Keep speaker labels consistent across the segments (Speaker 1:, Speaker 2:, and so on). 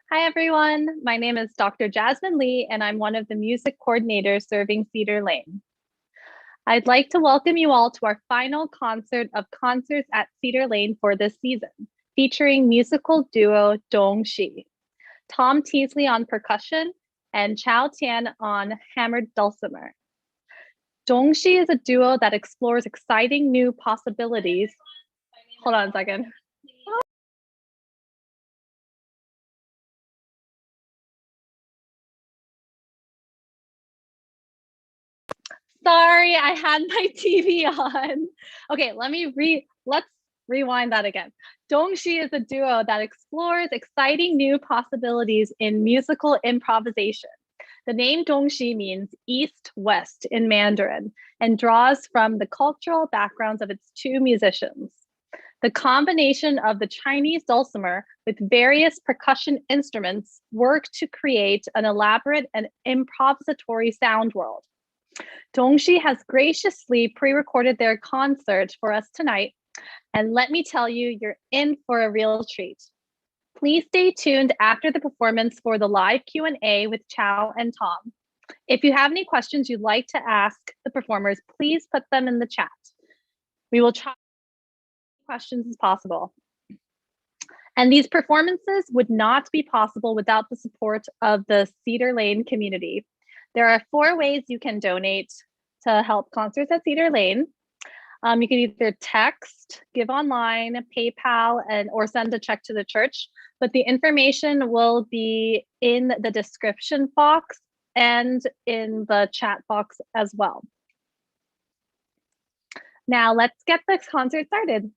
Speaker 1: Hi, everyone. My name is Dr. Jasmine Lee, and I'm one of the music coordinators serving Cedar Lane. I'd like to welcome you all to our final concert of concerts at Cedar Lane for this season, featuring musical duo Dongxi, Tom Teasley on percussion, and Chao Tian on hammered dulcimer. Dongxi is a duo that explores exciting new possibilities. Hold on a second. Sorry, I had my TV on. Okay, let's rewind that again. Dongxi is a duo that explores exciting new possibilities in musical improvisation. The name Dongxi means east-west in Mandarin and draws from the cultural backgrounds of its two musicians. The combination of the Chinese dulcimer with various percussion instruments work to create an elaborate and improvisatory sound world. Dongxi has graciously pre-recorded their concert for us tonight, and let me tell you, you're in for a real treat. Please stay tuned after the performance for the live Q&A with Chao and Tom. If you have any questions you'd like to ask the performers, please put them in the chat. We will try as many questions as possible. And these performances would not be possible without the support of the Cedar Lane community. There are 4 ways you can donate to help concerts at Cedar Lane. You can either text, give online, PayPal, or send a check to the church. But the information will be in the description box and in the chat box as well. Now let's get this concert started.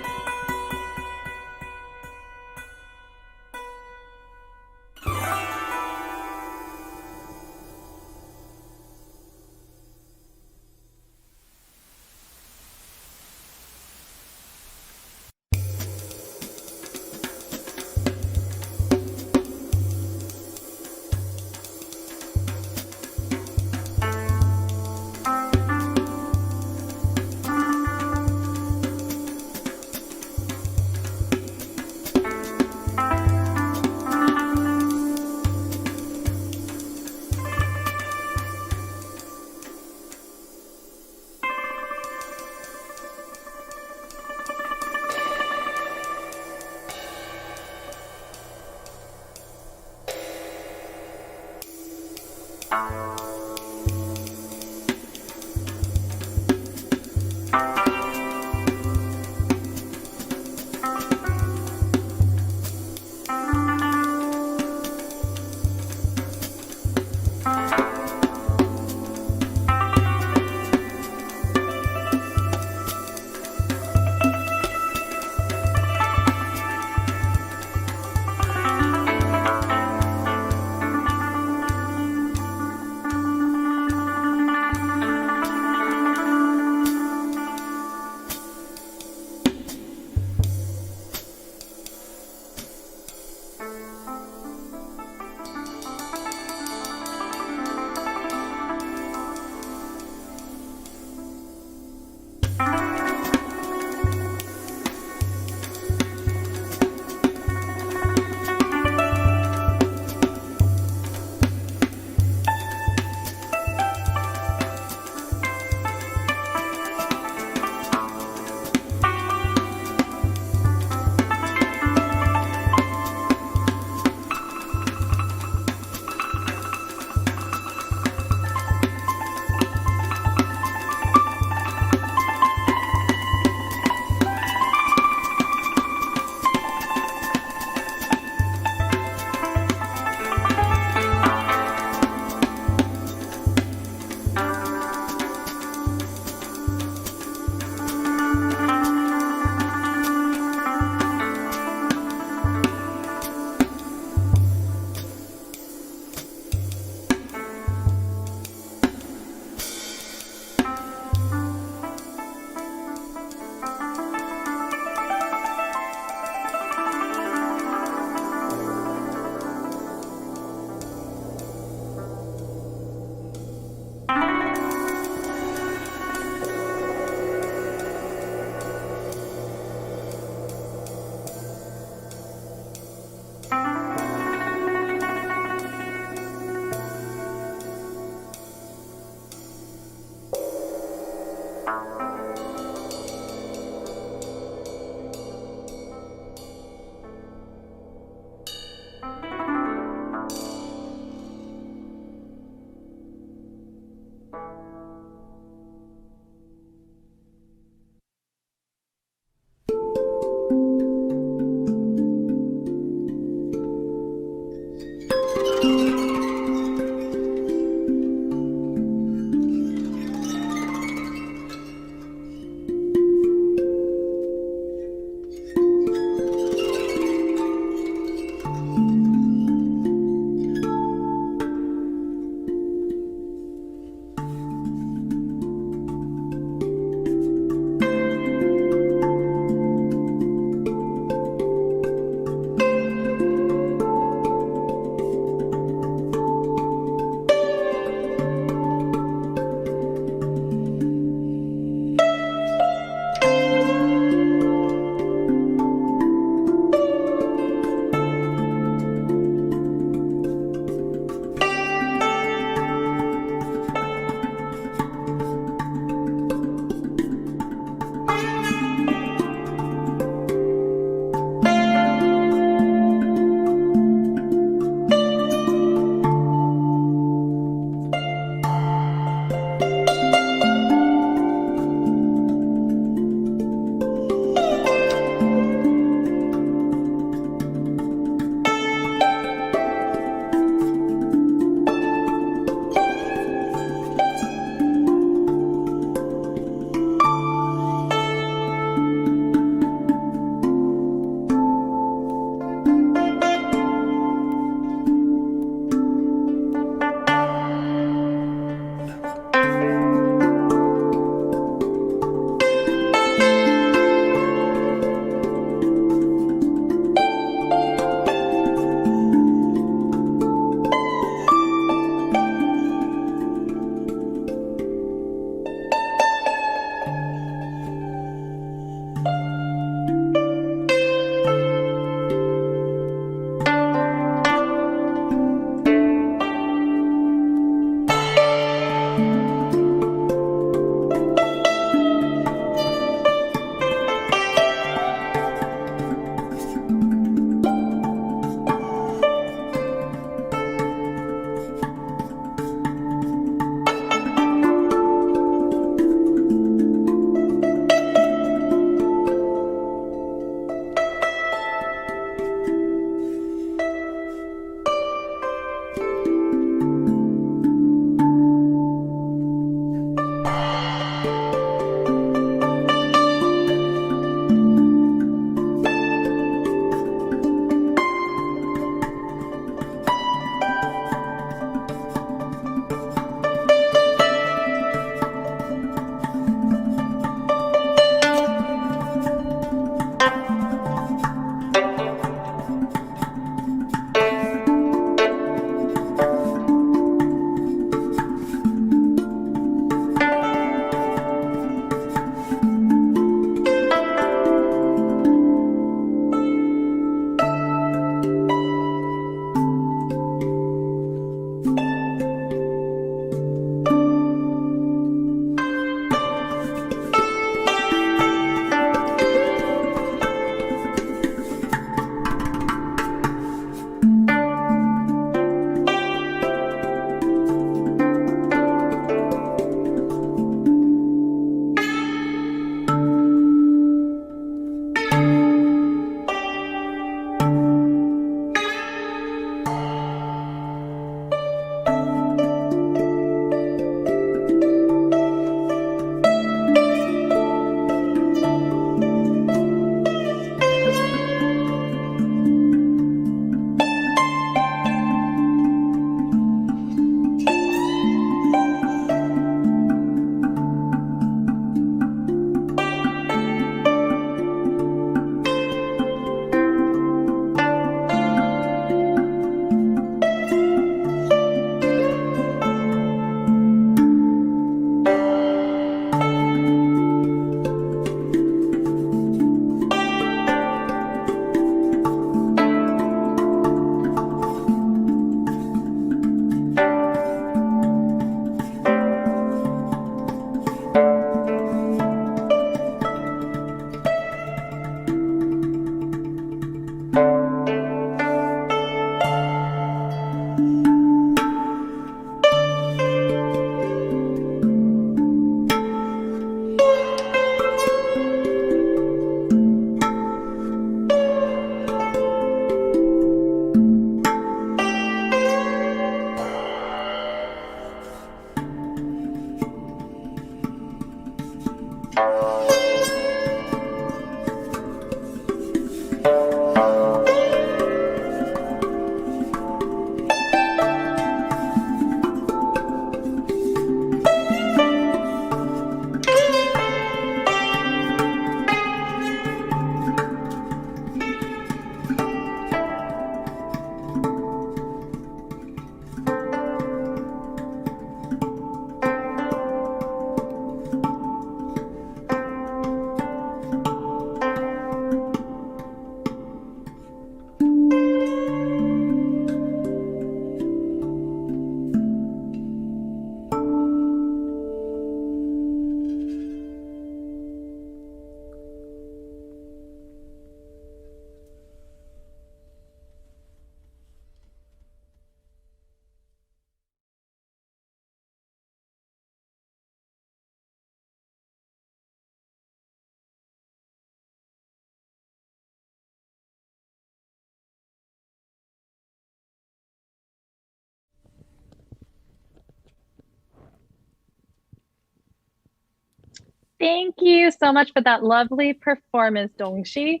Speaker 1: Thank you so much for that lovely performance, Dongxi.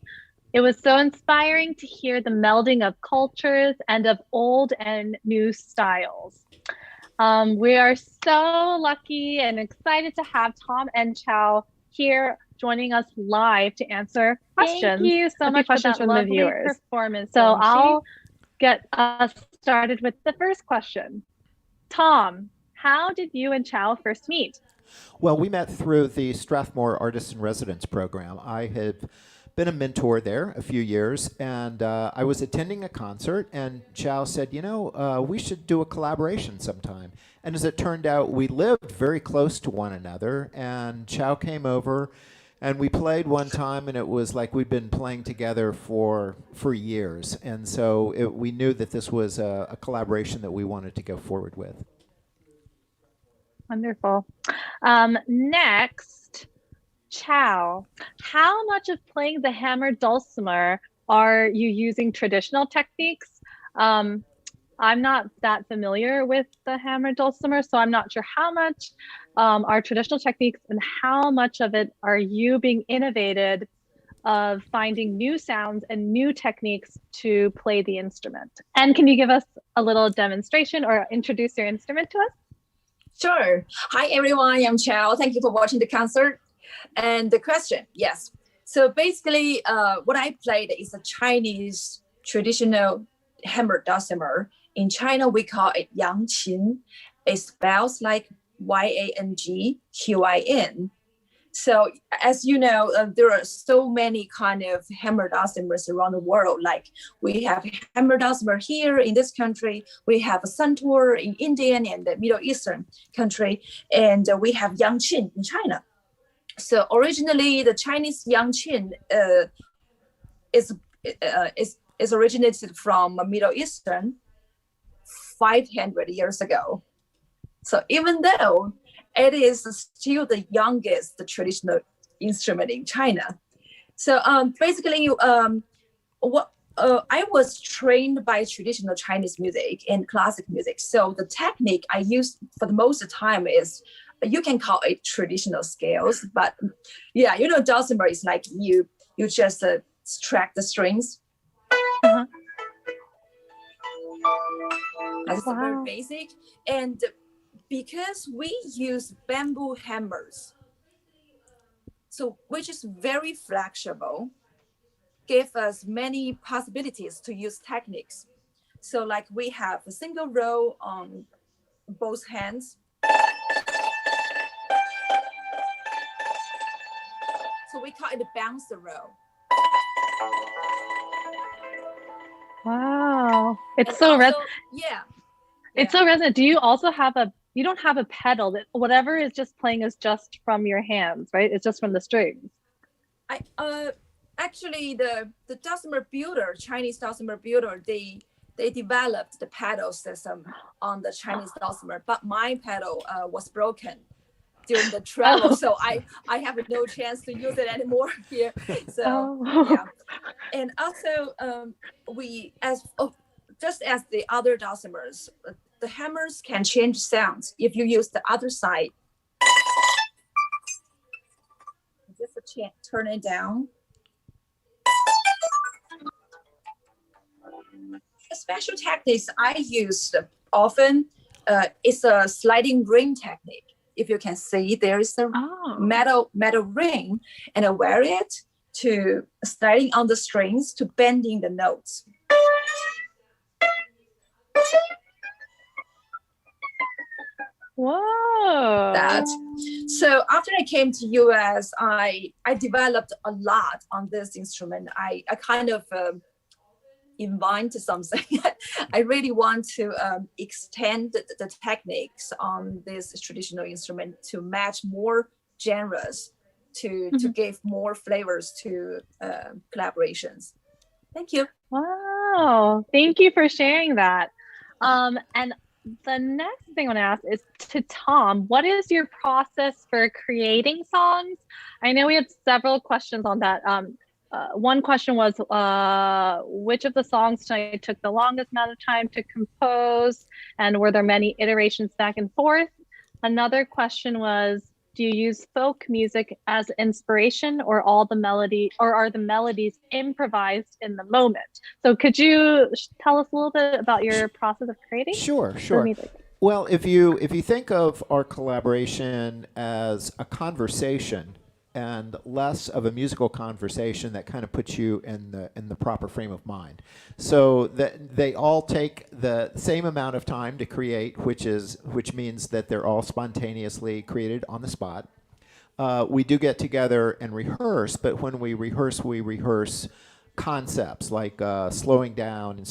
Speaker 1: It was so inspiring to hear the melding of cultures and of old and new styles. We are so lucky and excited to have Tom and Chao here joining us live to answer questions. Thank you so much questions for that from the viewers. Performance. So I'll get us started with the first question. Tom, how did you and Chao first meet?
Speaker 2: Well, we met through the Strathmore Artist in Residence program. I had been a mentor there a few years, and I was attending a concert, and Chao said, we should do a collaboration sometime. And as it turned out, we lived very close to one another, and Chao came over, and we played one time, and it was like we'd been playing together for years. And so we knew that this was a collaboration that we wanted to go forward with.
Speaker 1: Wonderful. Next, Chao, how much of playing the hammered dulcimer are you using traditional techniques? I'm not that familiar with the hammered dulcimer, so I'm not sure how much are traditional techniques and how much of it are you being innovated of finding new sounds and new techniques to play the instrument. And can you give us a little demonstration or introduce your instrument to us?
Speaker 3: Sure. Hi, everyone. I'm Chao. Thank you for watching the concert. And the question, yes. So basically, what I played is a Chinese traditional hammered dulcimer. In China, we call it yangqin. It spells like Y-A-N-G-Q-I-N. So as you know, there are so many kind of hammered dulcimers around the world. Like we have hammered dulcimer here in this country, we have a santur in Indian and the Middle Eastern country, and we have yangqin in China. So originally, the Chinese yangqin is originated from Middle Eastern 500 years ago. So even though it is still the youngest traditional instrument in China. So basically, I was trained by traditional Chinese music and classic music. So the technique I use for the most of the time is, you can call it traditional scales, but yeah, dulcimer is like you just track the strings.
Speaker 1: Uh-huh.
Speaker 3: That's very basic. And because we use bamboo hammers, so which is very flexible, give us many possibilities to use techniques. So like we have a single row on both hands. So we call it a bouncer row.
Speaker 1: Wow. It's
Speaker 3: and
Speaker 1: so
Speaker 3: also,
Speaker 1: It's so resonant. Do you also have you don't have a pedal, that whatever is just playing is just from your hands, right? It's just from the strings.
Speaker 3: Actually the dulcimer builder, Chinese dulcimer builder, they developed the pedal system on the Chinese dulcimer, but my pedal was broken during the travel, so I have no chance to use it anymore here. So yeah, and also just as the other dulcimers, the hammers can change sounds if you use the other side. Just turn it down. A special techniques I use often is a sliding ring technique. If you can see, there is a metal ring, and I wear it to sliding on the strings to bending the notes.
Speaker 1: Whoa.
Speaker 3: So after I came to US, I developed a lot on this instrument. I kind of invent something. I really want to extend the techniques on this traditional instrument to match more genres, to give more flavors to collaborations. Thank you.
Speaker 1: Wow. Thank you for sharing that. And the next thing I want to ask is to Tom, what is your process for creating songs? I know we had several questions on that. One question was, which of the songs tonight took the longest amount of time to compose? And were there many iterations back and forth? Another question was, do you use folk music as inspiration, or are the melodies improvised in the moment? So could you tell us a little bit about your process of creating
Speaker 2: Sure,
Speaker 1: the
Speaker 2: sure.
Speaker 1: music?
Speaker 2: Well, if you think of our collaboration as a conversation and less of a musical conversation, that kind of puts you in the proper frame of mind. So that they all take the same amount of time to create, which means that they're all spontaneously created on the spot. We do get together and rehearse, but when we rehearse concepts like slowing down and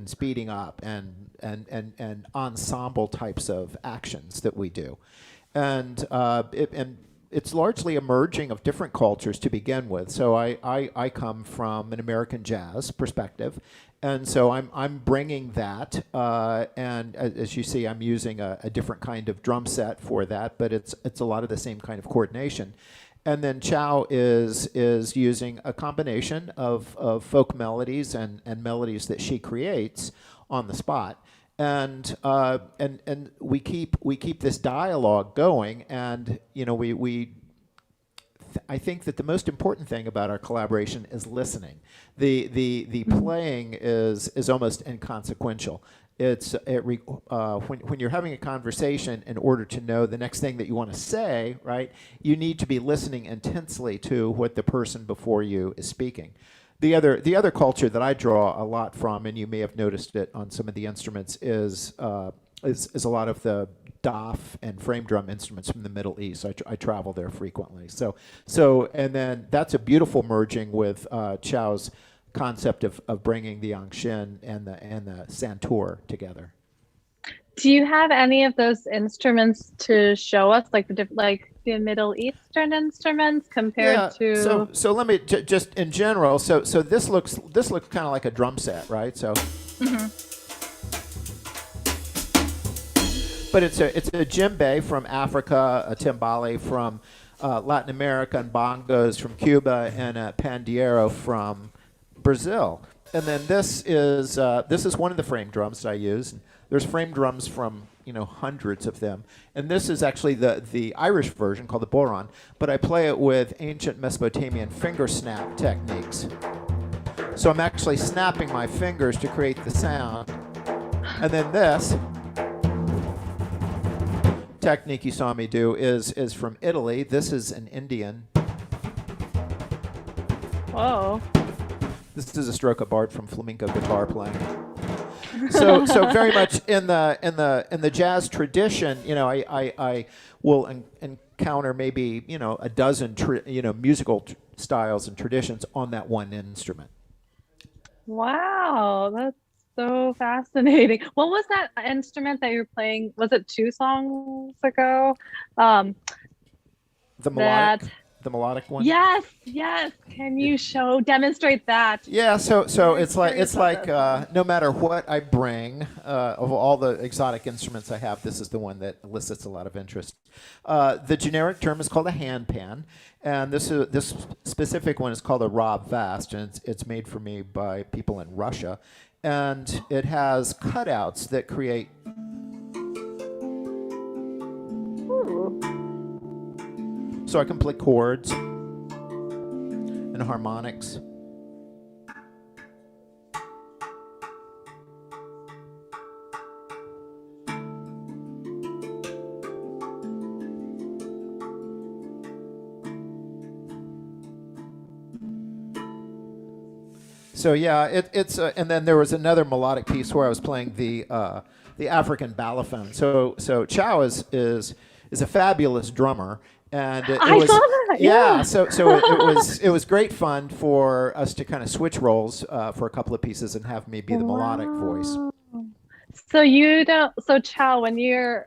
Speaker 2: speeding up and ensemble types of actions that we do, and it's largely a merging of different cultures to begin with. So I come from an American jazz perspective, and so I'm bringing that, and as you see, I'm using a different kind of drum set for that, but it's a lot of the same kind of coordination. And then Chao is using a combination of folk melodies and melodies that she creates on the spot, and we keep this dialogue going, and I think that the most important thing about our collaboration is listening. The playing is almost inconsequential. When you're having a conversation, in order to know the next thing that you want to say, right, you need to be listening intensely to what the person before you is speaking. The other culture that I draw a lot from, and you may have noticed it on some of the instruments, is a lot of the daf and frame drum instruments from the Middle East. I travel there frequently. So and then that's a beautiful merging with Chao's concept of bringing the angshin and the santur together.
Speaker 1: Do you have any of those instruments to show us, like the Middle Eastern instruments compared to?
Speaker 2: So let me just in general. So this looks kind of like a drum set, right? So. But it's a djembe from Africa, a timbale from Latin America, and bongos from Cuba, and a pandeiro from Brazil. And then this is one of the frame drums that I use. There's frame drums from hundreds of them, and this is actually the Irish version called the boron. But I play it with ancient Mesopotamian finger snap techniques. So I'm actually snapping my fingers to create the sound, and then this technique you saw me do is from Italy. This is an Indian.
Speaker 1: Whoa.
Speaker 2: This is a stroke of art from flamenco guitar playing. So very much in the jazz tradition, I will encounter maybe a dozen musical styles and traditions on that one instrument.
Speaker 1: Wow, that's so fascinating. What was that instrument that you were playing? Was it 2 songs ago?
Speaker 2: The melodic one.
Speaker 1: Yes. Can you demonstrate that?
Speaker 2: Yeah. So it's like no matter what I bring, of all the exotic instruments I have, this is the one that elicits a lot of interest. The generic term is called a handpan, and this specific one is called a Rob Vast, and it's made for me by people in Russia, and it has cutouts that create.
Speaker 1: Ooh.
Speaker 2: So I can play chords and harmonics. So yeah, it's and then there was another melodic piece where I was playing the African balafon. So Chao is a fabulous drummer. And
Speaker 1: I saw that. Yeah.
Speaker 2: So it was great fun for us to kind of switch roles for a couple of pieces and have me be the melodic voice.
Speaker 1: So Chao, when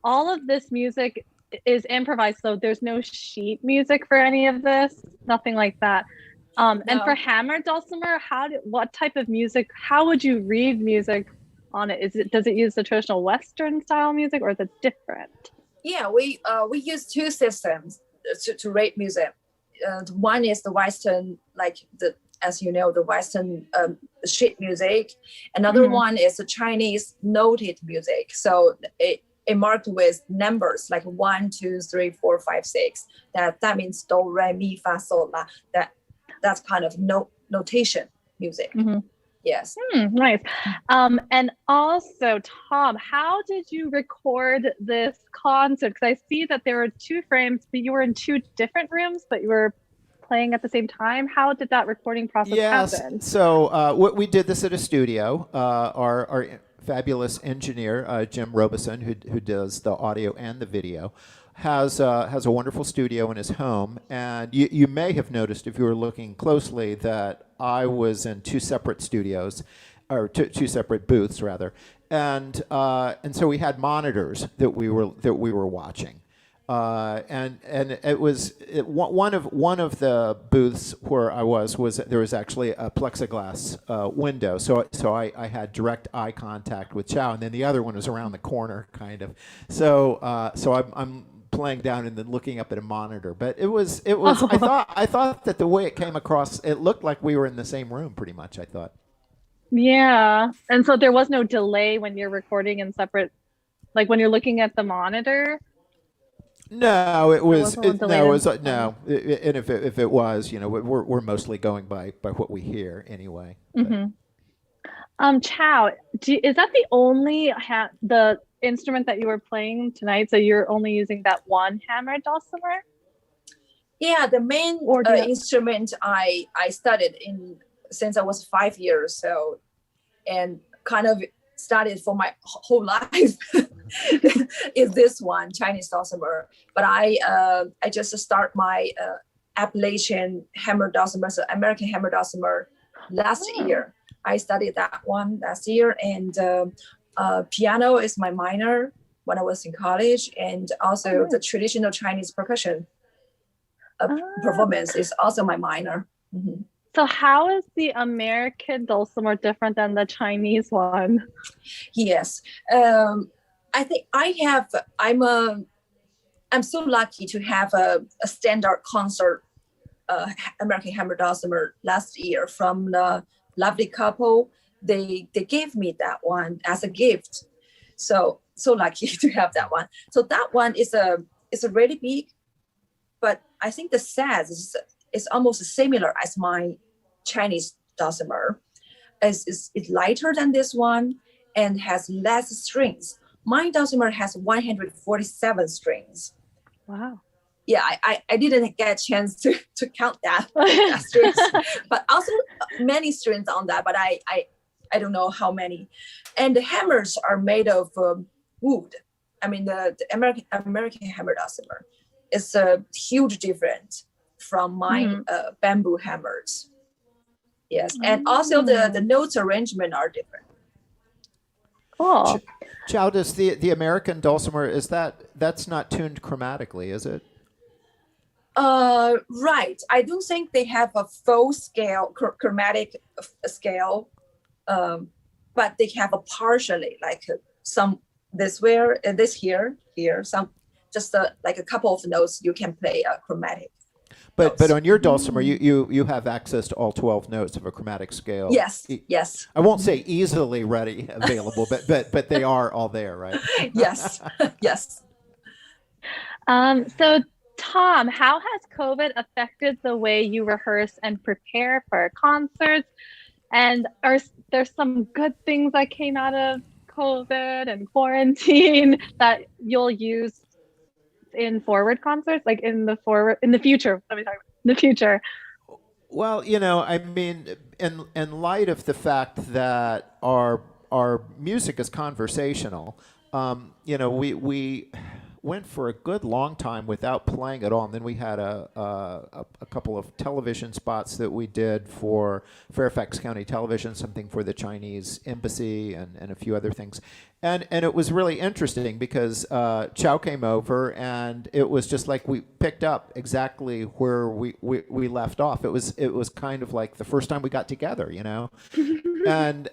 Speaker 1: all of this music is improvised, so there's no sheet music for any of this, nothing like that. No. And for hammer dulcimer, what type of music? How would you read music on it? Does it use the traditional Western style music, or is it different?
Speaker 3: Yeah, we use 2 systems to rate music. One is the Western, as you know, the Western sheet music. Another one is the Chinese noted music. So marked with numbers like 1, 2, 3, 4, 5, 6. That means do, re, mi, fa, sol, la. That's kind of notation music.
Speaker 1: Mm-hmm.
Speaker 3: Yes.
Speaker 1: Nice. And also, Tom, how did you record this concert? Because I see that there were 2 frames, but you were in 2 different rooms, but you were playing at the same time. How did that recording process happen?
Speaker 2: So we did this at a studio. Our fabulous engineer, Jim Robeson, who does the audio and the video, has a wonderful studio in his home. And you may have noticed, if you were looking closely, that I was in 2 separate studios, or 2 separate booths rather. And so we had monitors that we were watching. And it was one of the booths where I was there was actually a plexiglass window, so I had direct eye contact with Chao, and then the other one was around the corner, kind of. So I'm playing down and then looking up at a monitor, but it was I thought that the way it came across, it looked like we were in the same room pretty much. I thought.
Speaker 1: Yeah, and so there was no delay when you're recording in separate, like when you're looking at the monitor.
Speaker 2: No, it was.
Speaker 1: And
Speaker 2: if it was, we're mostly going by what we hear anyway.
Speaker 1: Mm-hmm. Chao, is that the only the instrument that you were playing tonight? So you're only using that one hammer dulcimer?
Speaker 3: Yeah, the main instrument I studied since I was 5 years, so, and kind of studied for my whole life. Is this one, Chinese dulcimer. But I just start my Appalachian hammer dulcimer, so American hammer dulcimer last year. I studied that one last year, and piano is my minor when I was in college, and also the traditional Chinese percussion performance is also my minor. Mm-hmm.
Speaker 1: So how is the American dulcimer different than the Chinese one?
Speaker 3: Yes. I think I'm so lucky to have a standard concert American hammer dulcimer last year from the lovely couple. They gave me that one as a gift. So lucky to have that one. So that one is a really big, but I think the size is almost similar as my Chinese dulcimer. It's lighter than this one and has less strings. My dulcimer has 147 strings.
Speaker 1: Wow.
Speaker 3: Yeah, I didn't get a chance to count that strings, but also many strings on that, but I don't know how many. And the hammers are made of wood. I mean, the American hammer dulcimer is a huge difference from my bamboo hammers. Yes, and also the notes arrangement are different.
Speaker 1: Cool.
Speaker 2: Chao, does the American dulcimer, that's not tuned chromatically, is it?
Speaker 3: Right. I don't think they have a full scale chromatic scale, but they have a partially, like some this here, some just like a couple of notes you can play a chromatic.
Speaker 2: But on your dulcimer, you have access to all 12 notes of a chromatic scale.
Speaker 3: Yes, yes.
Speaker 2: I won't say easily ready available, but they are all there, right?
Speaker 3: Yes, yes.
Speaker 1: So Tom, how has COVID affected the way you rehearse and prepare for concerts? And are there some good things that came out of COVID and quarantine that you'll use in forward concerts, like in the future? Let me talk about in the future.
Speaker 2: Well, I mean, in light of the fact that our music is conversational, we went for a good long time without playing at all. And then we had a couple of television spots that we did for Fairfax County Television, something for the Chinese Embassy, and a few other things. And it was really interesting because Chao came over, and it was just like we picked up exactly where we left off. It was kind of like the first time we got together, and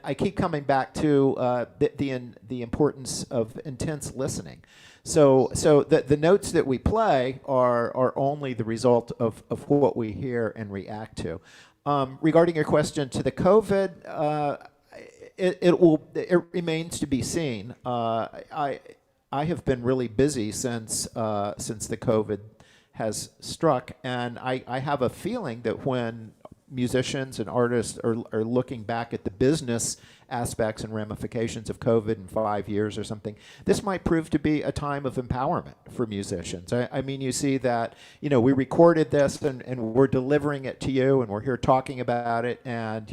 Speaker 2: I keep coming back to the importance of intense listening. So the notes that we play are only the result of what we hear and react to. Regarding your question to the COVID, it remains to be seen. I have been really busy since the COVID has struck, and I have a feeling that when musicians and artists are looking back at the business aspects and ramifications of COVID in 5 years or something, this might prove to be a time of empowerment for musicians. I mean, you see that, we recorded this and we're delivering it to you, and we're here talking about it, and,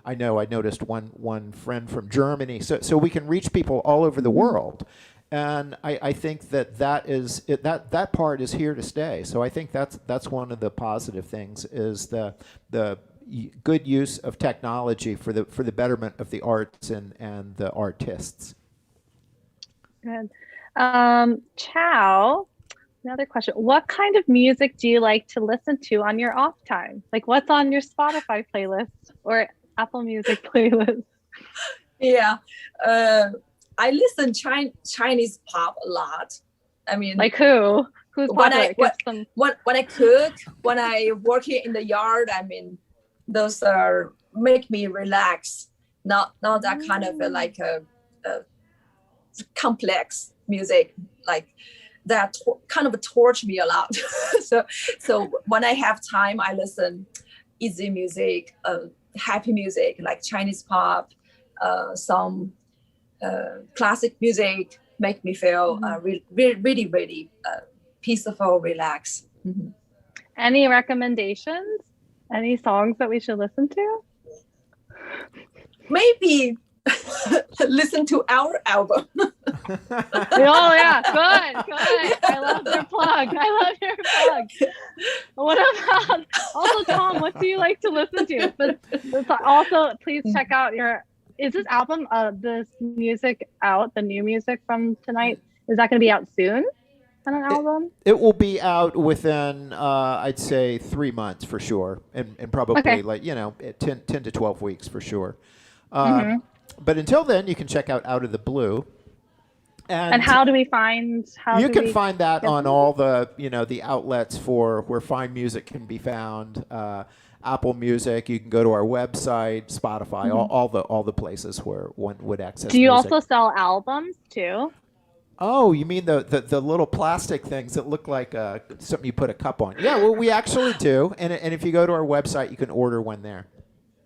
Speaker 2: I noticed one friend from Germany, so we can reach people all over the world. And I think that part is here to stay. So I think that's one of the positive things, is the good use of technology for the betterment of the arts and the artists.
Speaker 1: Good. Chao, another question. What kind of music do you like to listen to on your off time? Like, what's on your Spotify playlist or Apple Music playlist?
Speaker 3: Yeah. I listen Chinese pop a lot. I mean,
Speaker 1: like who? Who's popular?
Speaker 3: When I cook, when I work in the yard, I mean, those are make me relax. Not that kind of like a complex music like that. Kind of torture me a lot. so when I have time, I listen easy music, happy music like Chinese pop, some. Classic music make me feel really peaceful, relaxed. Mm-hmm.
Speaker 1: Any recommendations? Any songs that we should listen to?
Speaker 3: Maybe listen to our album.
Speaker 1: Oh yeah, good. I love your plug. What about also Tom? What do you like to listen to? But also, please check out Is this album, this music out, the new music from tonight, is that going to be out soon on an album?
Speaker 2: It will be out within, I'd say, 3 months for sure, and probably 10 to 12 weeks for sure. But until then, you can check out Out of the Blue.
Speaker 1: And how do we find?
Speaker 2: You can find that on all the the outlets for where fine music can be found. Apple Music. You can go to our website, Spotify, all the places where one would access.
Speaker 1: Do you
Speaker 2: music.
Speaker 1: also sell albums too?
Speaker 2: Oh, you mean the little plastic things that look like something you put a cup on? Yeah, well, we actually do. And if you go to our website, you can order one there.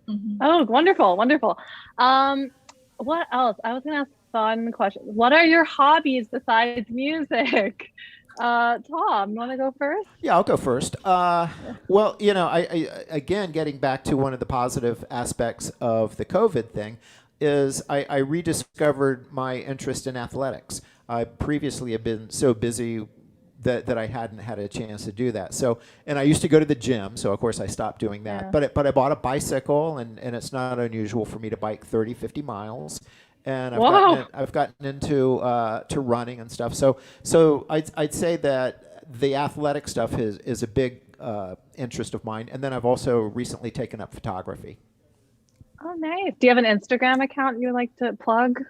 Speaker 1: Mm-hmm. Oh, wonderful. What else? I was going to ask a fun question. What are your hobbies besides music? Tom, you want to go first?
Speaker 2: Yeah, I'll go first. Well, I again, getting back to one of the positive aspects of the COVID thing is I rediscovered my interest in athletics. I previously had been so busy that I hadn't had a chance to do that. So, and I used to go to the gym, so of course I stopped doing that. Yeah. But I bought a bicycle, and it's not unusual for me to bike 30, 50 miles. And I've gotten into to running and stuff. So I'd say that the athletic stuff is a big interest of mine. And then I've also recently taken up photography.
Speaker 1: Oh, nice. Do you have an Instagram account you like to plug?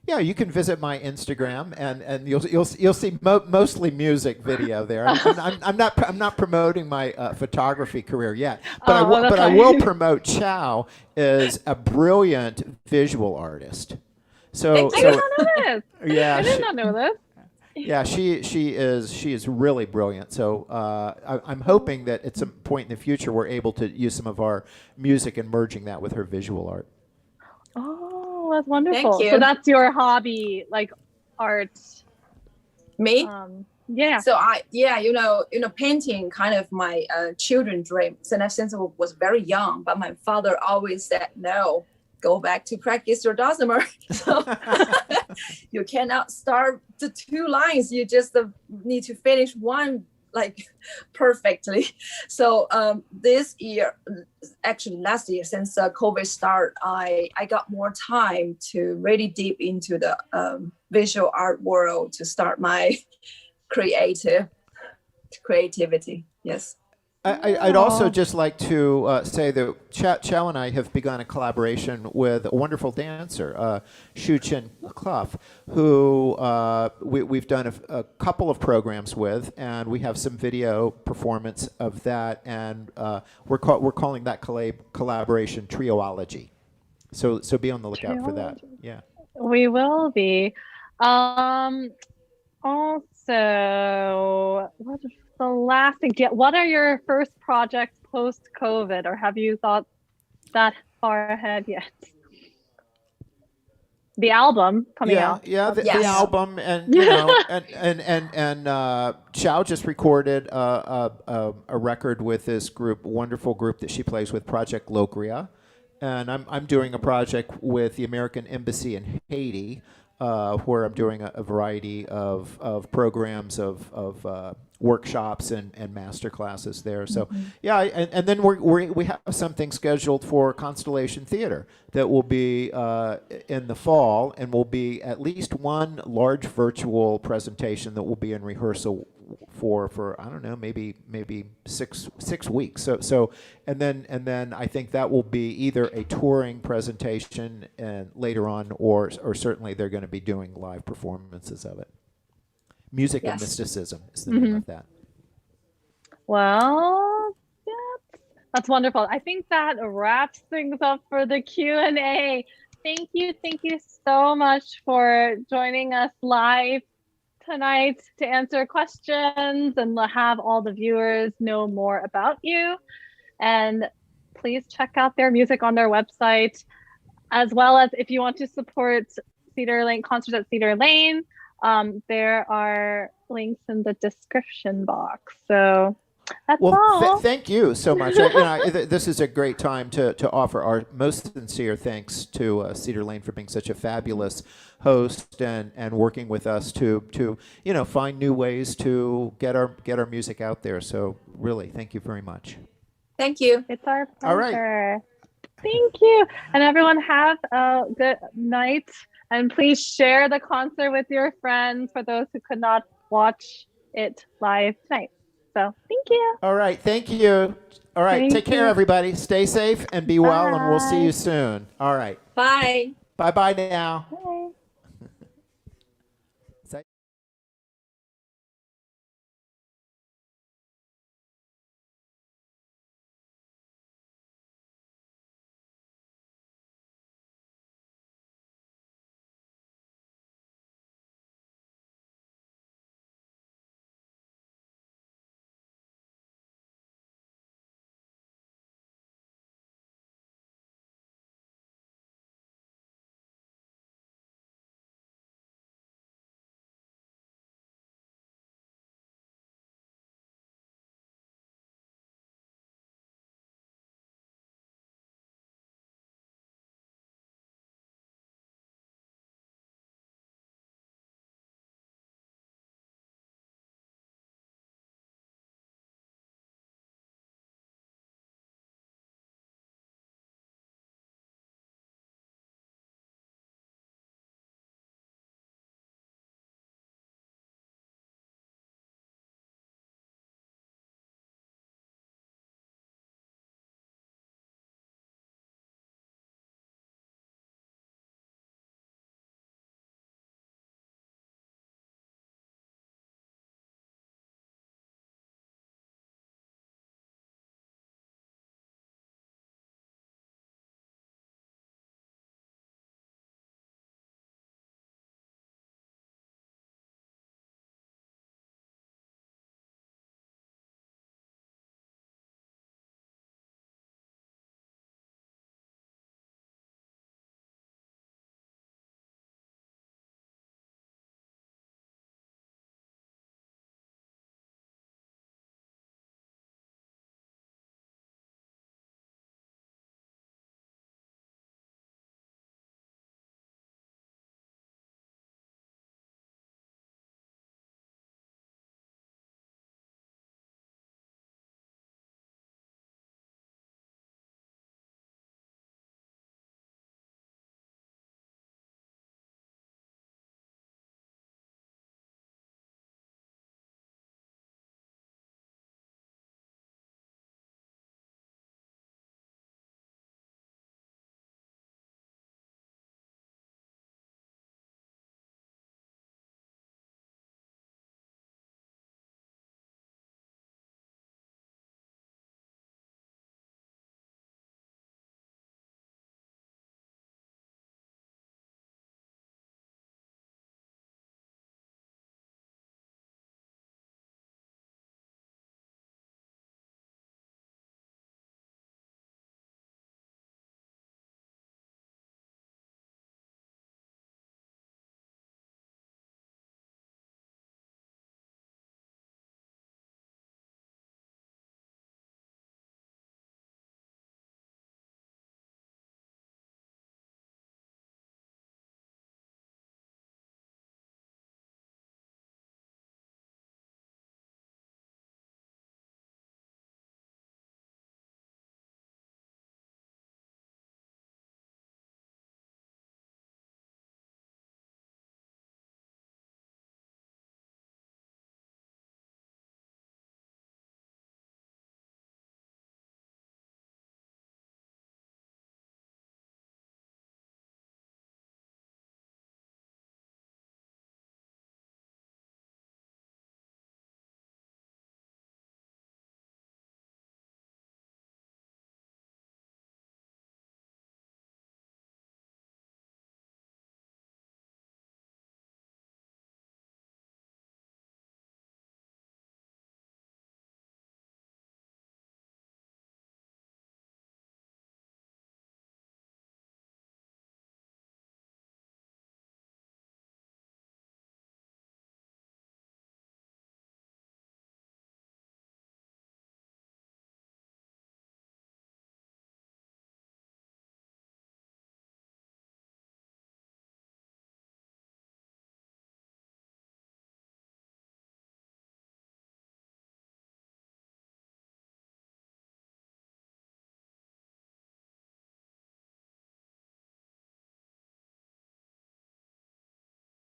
Speaker 2: Yeah, you can visit my Instagram, and you'll see mostly music video there. I'm not promoting my photography career yet, but I will promote Chao as a brilliant visual artist.
Speaker 1: I did not know this.
Speaker 2: Yeah,
Speaker 1: I did not know this.
Speaker 2: Yeah, she is really brilliant. So I'm hoping that at some point in the future we're able to use some of our music and merging that with her visual art.
Speaker 1: Oh, that's wonderful.
Speaker 3: Thank you.
Speaker 1: So that's your hobby, like art.
Speaker 3: Me?
Speaker 1: Yeah.
Speaker 3: So painting kind of my children's dream since I was very young. But my father always said, no, go back to practice your dulcimer. So you cannot start the 2 lines. You just need to finish one like perfectly. So this year, actually last year, since COVID started, I got more time to really deep into the visual art world to start my creativity. Yes.
Speaker 2: I'd also just like to say that Chao and I have begun a collaboration with a wonderful dancer, Shu Chin Clough, who we've done a couple of programs with, and we have some video performance of that, and we're calling that collaboration Trioology. So be on the lookout for that. Yeah.
Speaker 1: We will be. Also, what is the last thing? What are your first projects post-COVID, or have you thought that far ahead yet? The album coming out.
Speaker 2: The album, and Chao just recorded a record with this wonderful group that she plays with, Project Locria, and I'm doing a project with the American Embassy in Haiti, where I'm doing a variety of programs of workshops and master classes there. So and then we have something scheduled for Constellation Theater that will be in the fall, and will be at least one large virtual presentation that will be in rehearsal for I don't know, maybe 6 weeks. So and then I think that will be either a touring presentation and later on, or certainly they're going to be doing live performances of it. Music and Mysticism is the name of that.
Speaker 1: Well, that's wonderful. I think that wraps things up for the Q&A. Thank you so much for joining us live tonight to answer questions and have all the viewers know more about you. And please check out their music on their website, as well as if you want to support Cedar Lane concerts at Cedar Lane. There are links in the description box. So that's all.
Speaker 2: Thank you so much. This is a great time to offer our most sincere thanks to Cedar Lane for being such a fabulous host and working with us to find new ways to get our music out there. So really, thank you very much.
Speaker 3: Thank you.
Speaker 1: It's our pleasure.
Speaker 2: All right.
Speaker 1: Thank you. And everyone, have a good night. And please share the concert with your friends for those who could not watch it live tonight. So thank you.
Speaker 2: All right. Thank you. All right. Take care, everybody. Stay safe and be well, and we'll see you soon. All right.
Speaker 3: Bye.
Speaker 2: Bye-bye now.
Speaker 1: Bye.